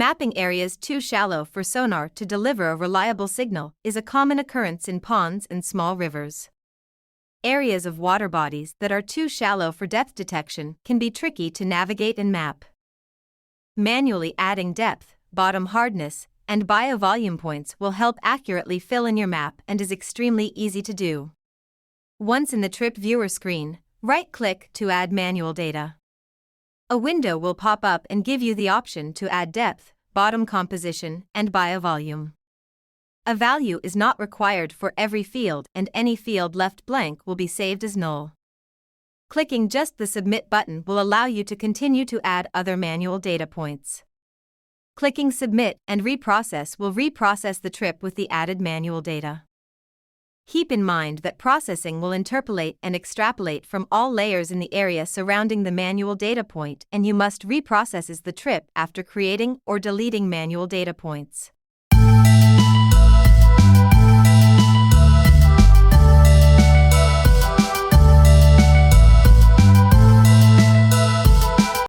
Mapping areas too shallow for sonar to deliver a reliable signal is a common occurrence in ponds and small rivers. Areas of water bodies that are too shallow for depth detection can be tricky to navigate and map. Manually adding depth, bottom hardness, and biovolume points will help accurately fill in your map and is extremely easy to do. Once in the trip viewer screen, right-click to add manual data. A window will pop up and give you the option to add depth, bottom composition, and biovolume. A value is not required for every field, and any field left blank will be saved as null. Clicking just the Submit button will allow you to continue to add other manual data points. Clicking Submit and Reprocess will reprocess the trip with the added manual data. Keep in mind that processing will interpolate and extrapolate from all layers in the area surrounding the manual data point, and you must reprocess the trip after creating or deleting manual data points.